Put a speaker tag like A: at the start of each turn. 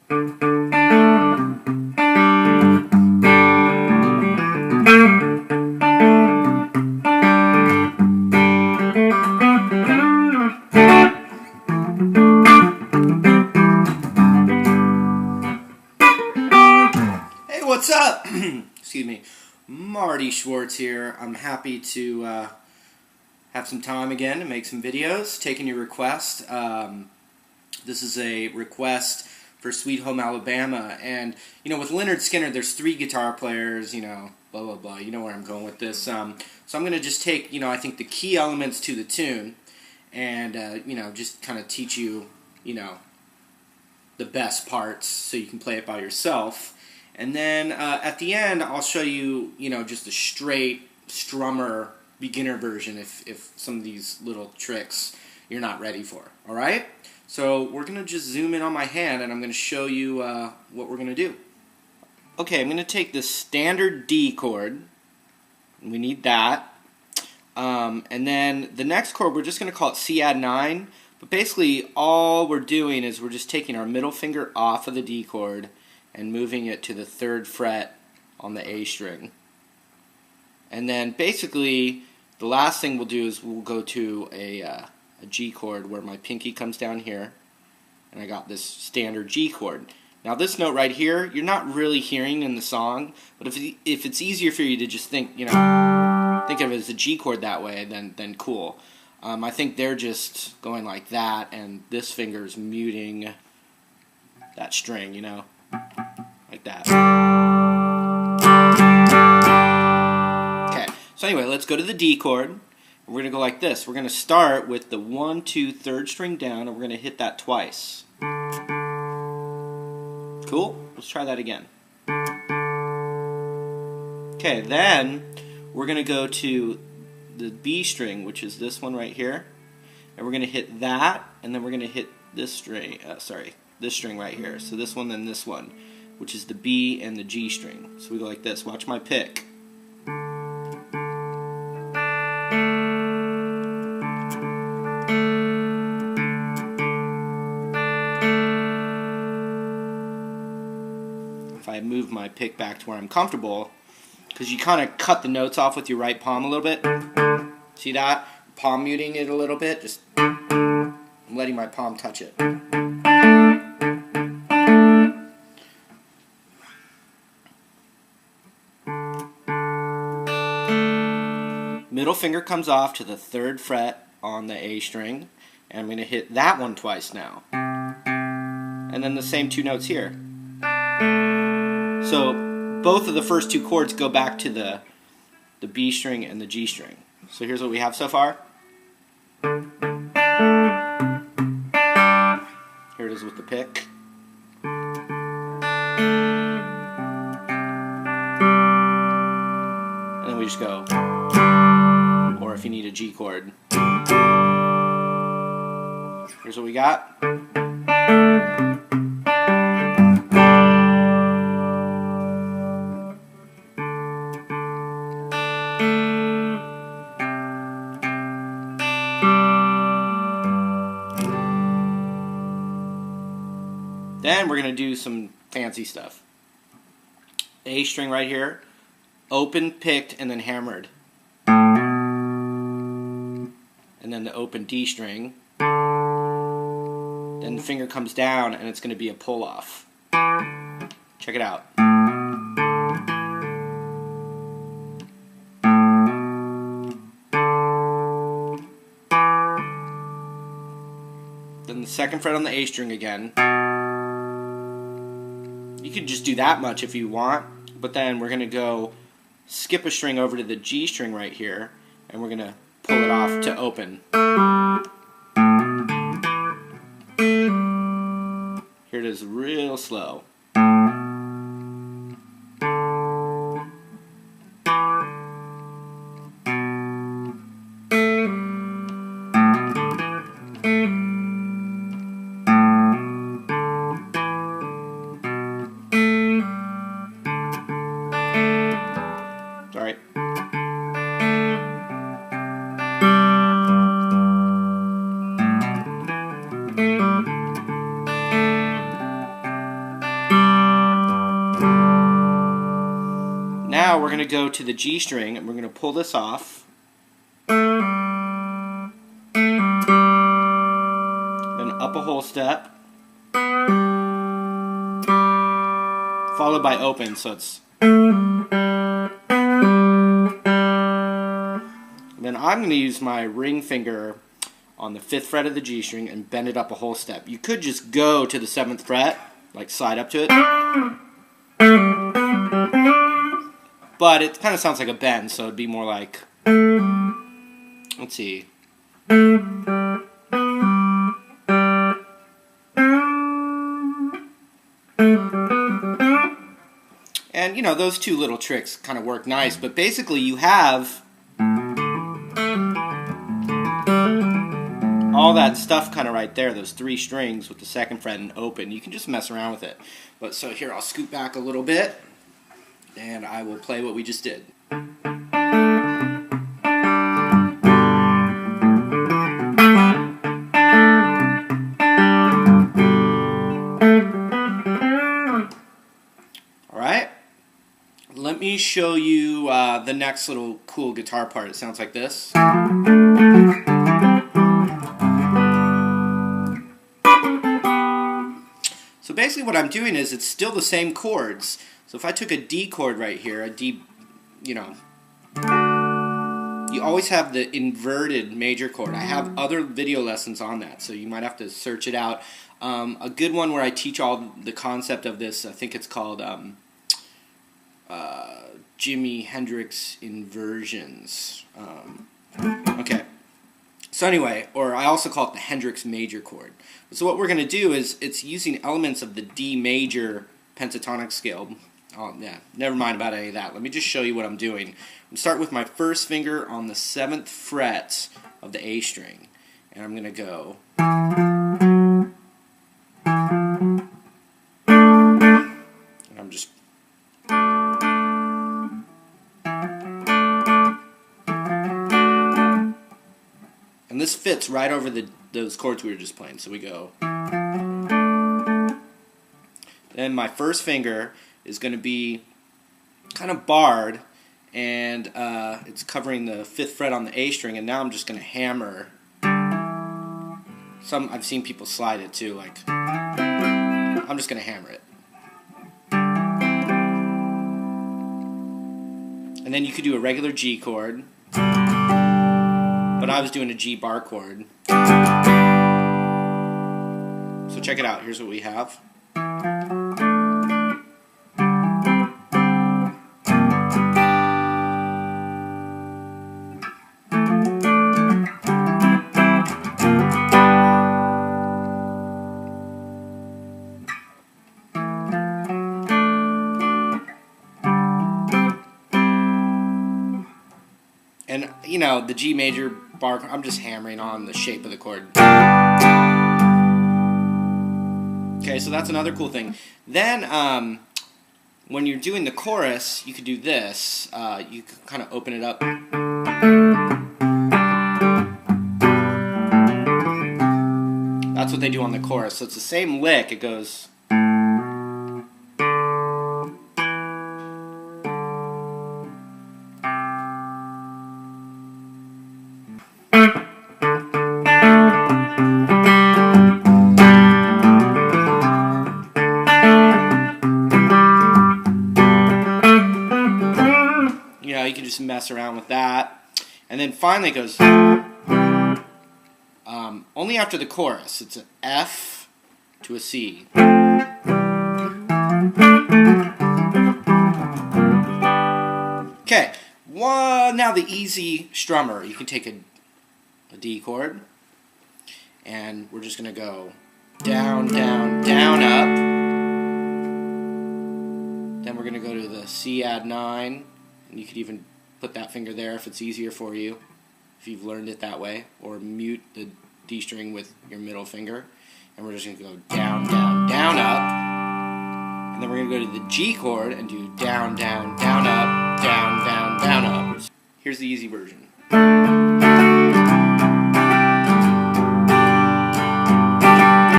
A: Hey, what's up? Excuse me. Marty Schwartz here. I'm happy to have some time again to make some videos, taking your request. This is a request for Sweet Home Alabama, and with Lynyrd Skynyrd, there's 3 guitar players, blah blah blah. You know where I'm going with this. So I'm going to just take, I think the key elements to the tune, and just kind of teach you, the best parts so you can play it by yourself. And then at the end, I'll show you, just a straight strummer beginner version if some of these little tricks you're not ready for. All right? So we're going to just zoom in on my hand, and I'm going to show you what we're going to do. Okay, I'm going to take the standard D chord. We need that. And then the next chord, we're just going to call it C add 9. But basically, all we're doing is we're just taking our middle finger off of the D chord and moving it to the 3rd fret on the A string. And then basically, the last thing we'll do is we'll go to a G chord where my pinky comes down here, and I got this standard G chord. Now this note right here, you're not really hearing in the song, but if it's easier for you to just think of it as a G chord that way, then cool. I think they're just going like that, and this finger's muting that string, like that. Okay, so anyway, let's go to the D chord. We're going to go like this. We're going to start with the 1, 2, 3rd string down, and we're going to hit that twice. Cool? Let's try that again. Okay, then we're going to go to the B string, which is this one right here, and we're going to hit that, and then we're going to hit this string, this string right here. So this one, then this one, which is the B and the G string. So we go like this. Watch my pick. If I move my pick back to where I'm comfortable, because you kind of cut the notes off with your right palm a little bit. See that? Palm muting it a little bit. Just I'm letting my palm touch it. Middle finger comes off to the 3rd fret on the A string, and I'm going to hit that one twice now. And then the same 2 notes here. So both of the first 2 chords go back to the B string and the G string. So here's what we have so far. Here it is with the pick. And then we just go. Or if you need a G chord. Here's what we got. Then we're going to do some fancy stuff. A string right here, open, picked, and then hammered. And then the open D string. Then the finger comes down, and it's going to be a pull-off. Check it out. Then the 2nd fret on the A string again. You could just do that much if you want, but then we're going to go skip a string over to the G string right here, and we're going to pull it off to open. Here it is real slow. Alright. Now we're going to go to the G string and we're going to pull this off. Then up a whole step. Followed by open, so it's. Then I'm going to use my ring finger on the 5th fret of the G string and bend it up a whole step. You could just go to the 7th fret, like slide up to it. But it kind of sounds like a bend, so it'd be more like, let's see. And, you know, those two little tricks kind of work nice, but basically you have all that stuff kind of right there, those 3 strings with the 2nd fret and open. You can just mess around with it. But so here, I'll scoot back a little bit, and I will play what we just did. Alright, let me show you the next little cool guitar part. It sounds like this. So basically what I'm doing is it's still the same chords. So if I took a D chord right here, a D, you know, you always have the inverted major chord. I have other video lessons on that, so you might have to search it out. A good one where I teach all the concept of this, I think it's called Jimi Hendrix Inversions. Okay. So anyway, or I also call it the Hendrix major chord. So what we're going to do is it's using elements of the D major pentatonic scale. Oh, yeah, never mind about any of that. Let me just show you what I'm doing. I'm going to start with my first finger on the 7th fret of the A string. And I'm going to go. And I'm just. And this fits right over those chords we were just playing. So we go. Then my first finger is going to be kind of barred, and it's covering the 5th fret on the A string, and now I'm just going to hammer. I've seen people slide it too, like, I'm just going to hammer it. And then you could do a regular G chord, but I was doing a G bar chord. So check it out, here's what we have. And, you know, the G major bar, I'm just hammering on the shape of the chord. Okay, so that's another cool thing. Then, when you're doing the chorus, you could do this. You could kind of open it up. That's what they do on the chorus. So it's the same lick. It goes. You can just mess around with that. And then finally it goes only after the chorus. It's an F to a C. Okay, now the easy strummer. You can take a D chord, and we're just going to go down, down, down, up. Then we're going to go to the C add 9. And you could even put that finger there if it's easier for you, if you've learned it that way, or mute the D string with your middle finger. And we're just going to go down, down, down, up. And then we're going to go to the G chord and do down, down, down, up, down, down, down, up. Here's the easy version.